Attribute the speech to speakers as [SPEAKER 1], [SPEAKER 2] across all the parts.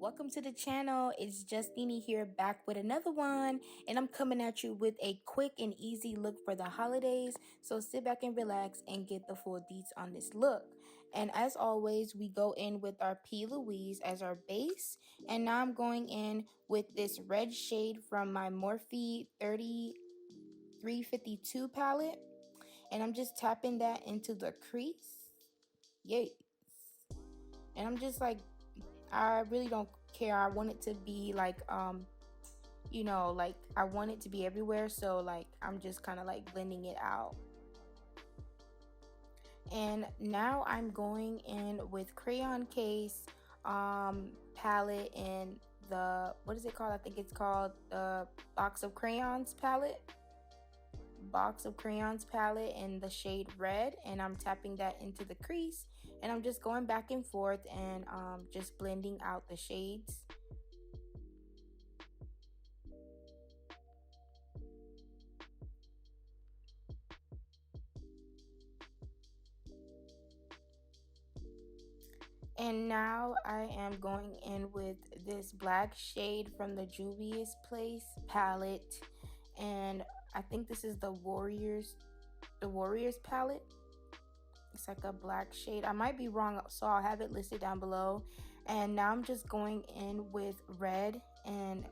[SPEAKER 1] Welcome to the channel. It's Justine here, back with another one, and I'm coming at you with a quick and easy look for the holidays. So sit back and relax and get the full deets on this look. And as always, we go in with our P. Louise as our base, and now I'm going in with this red shade from my Morphe 3352 palette, and I'm just tapping that into the crease. Yay! And I'm just like, I really don't care. I want it to be like, you know, like I want it to be everywhere. So like, I'm just kind of like blending it out. And now I'm going in with Crayon Case palette in the, what is it called? I think it's called the Box of Crayons palette. In the shade red, and I'm tapping that into the crease, and I'm just going back and forth and just blending out the shades. And now I am going in with this black shade from the Juvias palette, and I think this is the Warriors palette. It's like a black shade. I might be wrong, so I'll have it listed down below. And now I'm just going in with red and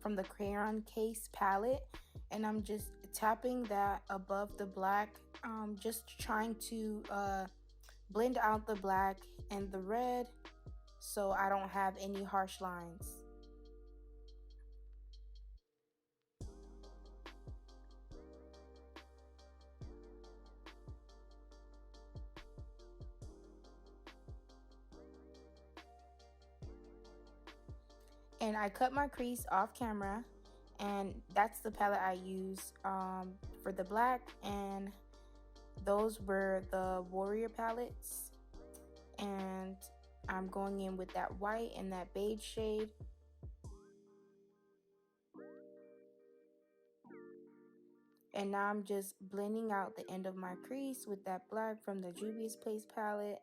[SPEAKER 1] from the Crayon Case palette, and I'm just tapping that above the black, just trying to blend out the black and the red so I don't have any harsh lines. And I cut my crease off camera, and that's the palette I use for the black, and those were the Warrior palettes. And I'm going in with that white and that beige shade. And now I'm just blending out the end of my crease with that black from the Juvias palette.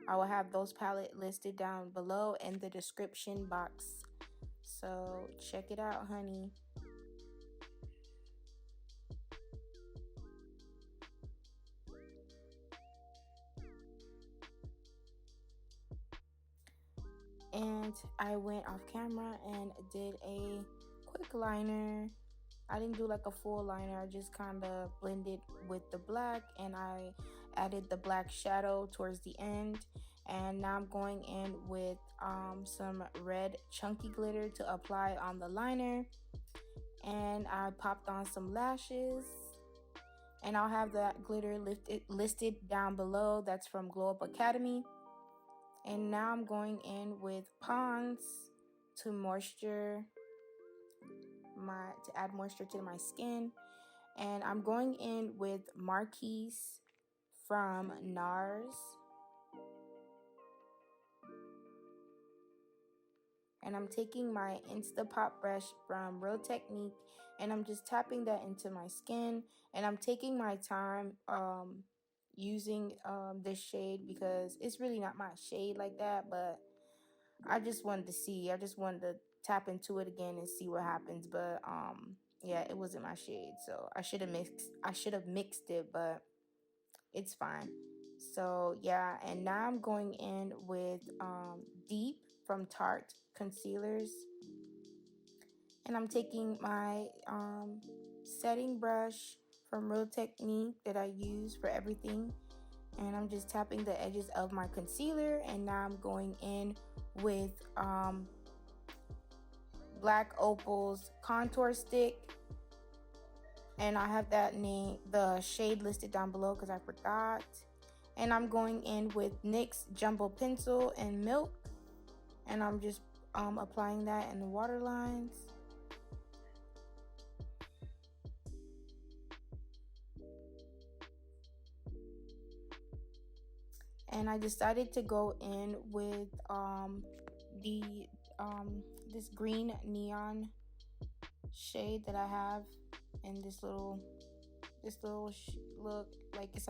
[SPEAKER 1] I will have those palettes listed down below in the description box, so check it out, honey. And I went off camera and did a quick liner. I didn't do like a full liner. I just kind of blended with the black, and I added the black shadow towards the end. And now I'm going in with some red chunky glitter to apply on the liner. And I popped on some lashes, and I'll have that glitter listed down below. That's from Glowup Academy. And now I'm going in with Pond's to add moisture to my skin. And I'm going in with Marquises from Nars. And I'm taking my Instapot brush from Real Technique, and I'm just tapping that into my skin. And I'm taking my time using this shade because it's really not my shade like that, but I just wanted to see. I just wanted to tap into it again and see what happens. But yeah, it wasn't my shade, so I should have mixed it, but it's fine. So yeah, and now I'm going in with Deep from Tarte concealers, and I'm taking my setting brush from Real Technique that I use for everything, and I'm just tapping the edges of my concealer. And now I'm going in with Black Opal's contour stick, and I have the shade listed down below because I forgot. And I'm going in with NYX Jumbo Pencil and Milk, and I'm just applying that in the waterlines. And I decided to go in with this green neon shade that I have in this little look. Like it's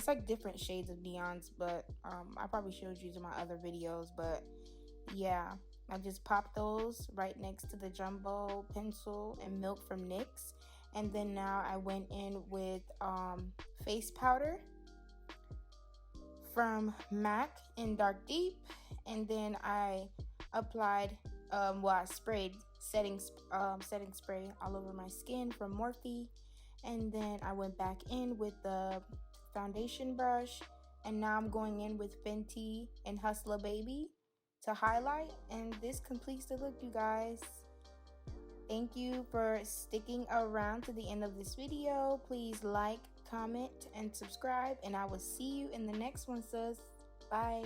[SPEAKER 1] like different shades of neons, but I probably showed you in my other videos, but yeah, I just popped those right next to the jumbo pencil and milk from NYX. And then now I went in with face powder from MAC in Dark Deep, and then I applied, I sprayed setting spray all over my skin from Morphe, and then I went back in with the foundation brush, and now I'm going in with Fenty and Hustla Baby to highlight, and this completes the look, you guys. Thank you for sticking around to the end of this video. Please like, comment, and subscribe, and I will see you in the next one, sis. Bye.